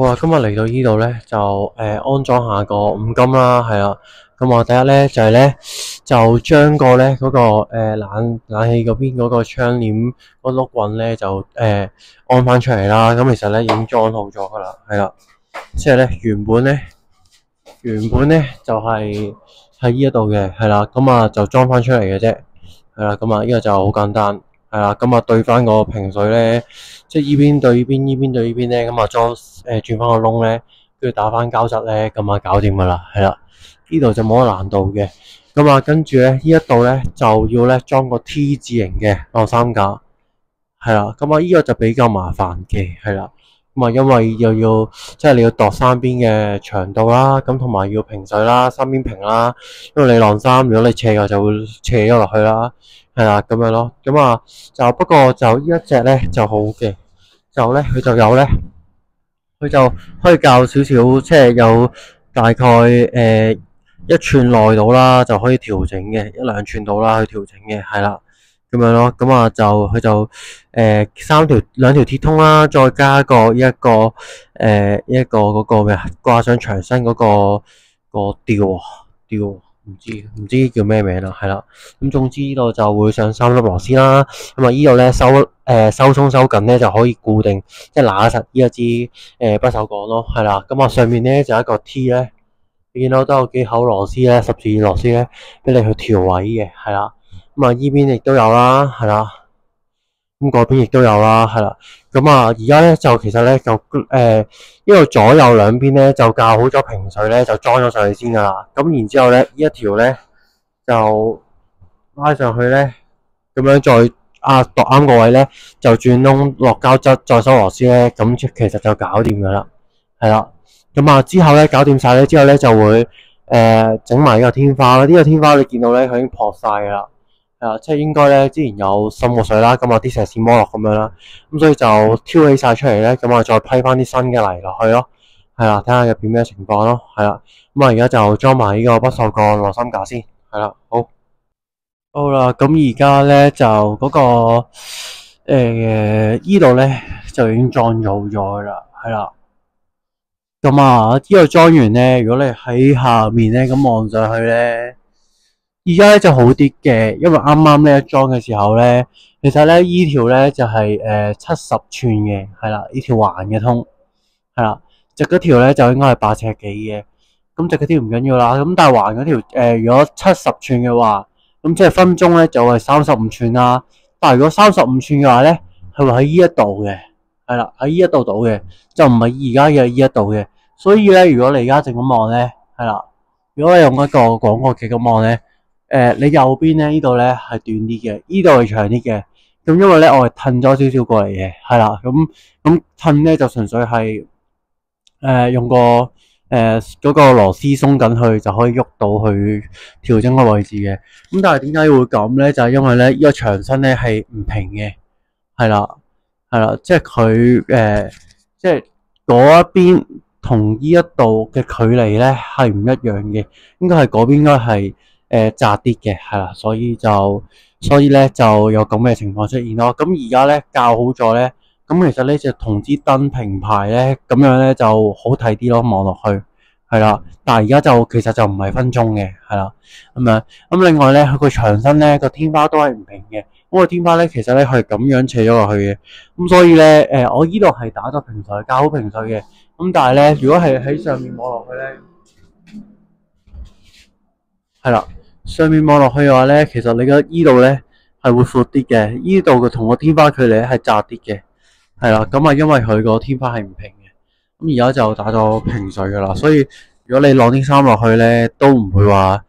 好啊，今日嚟到呢度咧就安裝下個五金啦，係啊。咁我第一咧就係咧就將個咧嗰個冷氣嗰邊嗰個窗簾個碌棍咧就安翻出嚟啦。咁其實咧已經裝好咗噶啦，係啦。即係咧原本咧就係喺呢一度嘅，係啦。咁啊就裝翻出嚟嘅啫，係啦。咁啊呢個就好簡單。係啦，咁啊對翻個平水咧，即係依邊對依邊，依邊對依邊咧，咁啊裝轉翻個窿咧，跟住打翻膠質咧，咁啊搞掂噶啦，係啦，呢度就冇乜難度嘅。咁啊跟住咧呢一度咧就要咧裝個 T 字形嘅晾衫架，係啦，咁啊呢個就比較麻煩嘅，係啦。咁啊因為又要即係你要度三邊嘅長度啦，咁同埋要平水啦，三邊平啦，因為你晾衫如果你斜嘅就會斜咗落去啦。係啦，咁樣咯，咁啊就不過就呢一隻咧就好嘅，就咧佢就有咧，佢就可以較少少，即係有大概一寸內到啦，就可以調整嘅，一兩寸到啦去調整嘅，係啦，咁樣咯，咁啊就佢就兩條鐵通啦，再加一個嗰個咩啊，掛上牆身嗰個吊。唔知叫咩名啦，係啦。咁總之呢度就會上3粒螺絲啦。咁啊呢度咧收鬆收緊咧就可以固定，即係揦實呢一支不鏽鋼咯，係啦。咁啊上面咧就有一個 T 咧，你見到都有幾口螺絲咧，十字螺絲咧，俾你去調位嘅，係啦。咁啊依邊亦都有啦，係啦。咁嗰邊亦都有啦，係啦。咁啊，而家咧就其實咧就呢度左右兩邊咧就校好咗平水咧，就裝咗上去先噶啦。咁然之後咧呢一條咧就拉上去咧，咁樣再度啱個位咧，就轉窿落膠質，再收螺絲咧，咁其實就搞掂噶啦，係啦。咁啊之後咧搞掂晒咧之後咧就會整埋呢個天花啦。呢個天花你見到咧佢已經撲晒噶啦。係啊，即係應該咧，之前有滲過水啦，咁啊啲石屎剝落咁樣啦，咁所以就挑起晒出嚟咧，咁啊再批翻啲新嘅泥落去咯，係啦，睇下入邊咩情況咯，係啦，咁啊而家就裝埋呢個不鏽鋼晾衫架先，係啦，好啦，咁而家咧就嗰個依度咧就已經裝咗啦，係啦，咁啊呢度裝完咧，如果你喺下面咧咁望上去咧。而家咧就好啲嘅，因為啱啱咧裝嘅時候咧，其實咧依條咧就係70寸嘅，係啦，呢條橫嘅通，係啦，直嗰條咧就應該係8尺幾嘅，咁直嗰條唔緊要啦，咁但係橫嗰條如果70寸嘅話，咁即係分鐘咧就係35寸啦，但係如果35寸嘅話咧，係會喺呢一度嘅，係啦，喺呢一度到嘅，就唔係而家嘅呢一度嘅，所以咧如果你而家淨咁望咧，係啦，如果你用一個廣角鏡咁望咧。你右邊咧呢度咧係短啲嘅，呢度係長啲嘅。咁因為咧我係褪咗少少過嚟嘅，係啦。咁褪咧就純粹係用個嗰個螺絲鬆緊去就可以喐到去調整個位置嘅。咁但係點解會咁咧？就係因為咧呢個牆身咧係唔平嘅，係啦，即係佢即係嗰一邊同呢一度嘅距離咧係唔一樣嘅，應該係嗰邊應該係。窄啲嘅，係啦，所以咧就有咁嘅情況出現咯。咁而家咧校好咗咧，咁其實呢隻同支燈平排咧，咁樣咧就好睇啲咯，望落去係啦。但係而家就其實就唔係分鐘嘅，係啦咁樣。咁另外咧，佢個牆身咧個天花都係唔平嘅。咁個天花咧其實咧佢係咁樣斜咗落去嘅。咁所以咧我依度係打咗平水，校好平水嘅。咁但係咧，如果係喺上面望落去咧，係啦。上面望落去嘅話咧，其實你嘅依度咧係會闊啲嘅，依度嘅同個天花距離係窄啲嘅，係啦。咁啊，因為佢個天花係唔平嘅，咁而家就打咗平水噶啦，所以如果你晾啲衫落去咧，都唔會話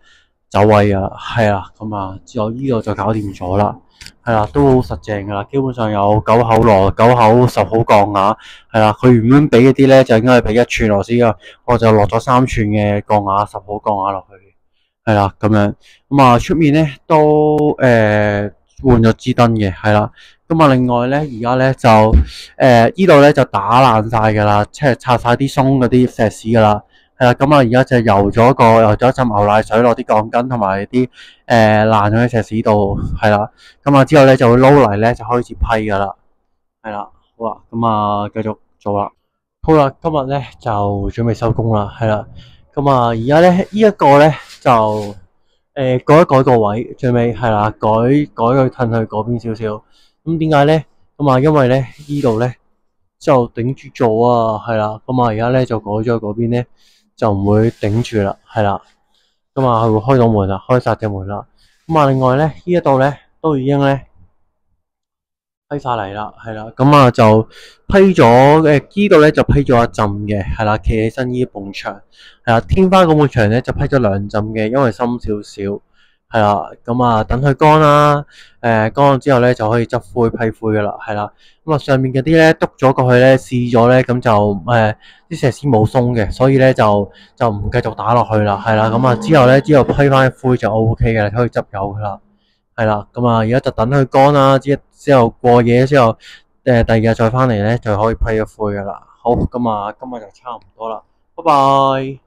走位啊，係啦。咁啊，之後依度就搞掂咗啦，係啦，都好實淨噶啦，基本上有9口10口鋼牙，係啦。佢原本俾嗰啲咧就應該係俾1寸螺絲噶，我就落咗3寸嘅鋼牙，10口鋼牙落去。係啦，咁樣咁啊，出面咧都換咗支燈嘅，係啦。咁啊，另外咧而家咧就依度咧就打爛晒噶啦，即係拆晒啲鬆嗰啲石屎噶啦，係啦。咁啊，而家就油咗一浸牛奶水落啲鋼筋同埋啲爛咗嘅石屎度，係啦。咁啊之後咧就會撈嚟咧就開始批噶啦，係啦。好啦，咁啊繼續做啦。好啦，今日咧就準備收工啦，係啦。咁啊，而家咧呢一個咧就改一改個位，最尾係啦，改佢褪去嗰邊少少。咁點解咧？咁啊，因為咧呢度咧就頂住咗啊，係啦。咁啊，而家咧就改咗嗰邊咧就唔會頂住啦，係啦。咁啊，佢會開到門啦，開晒隻門啦。咁啊，另外咧呢一度咧都已經咧批晒嚟啦，係啦，咁啊就批咗呢度咧就批咗一浸嘅，係啦，企起身呢埲牆，係啦，天花嗰埲牆咧就批咗兩浸嘅，因為深少少，係啦，咁啊等佢乾啦，乾咗之後咧就可以執灰批灰噶啦，係啦，咁啊上面嗰啲咧篤咗過去咧試咗咧，咁就啲石屎冇鬆嘅，所以咧就唔繼續打落去啦，係啦，咁啊之後批翻灰就 O K 嘅，可以執油噶啦。係啦，咁啊，而家就等佢乾啦，之後過夜之後，第二日再翻嚟咧，就可以批咗灰噶啦。好，咁啊，今日就差唔多啦，拜拜。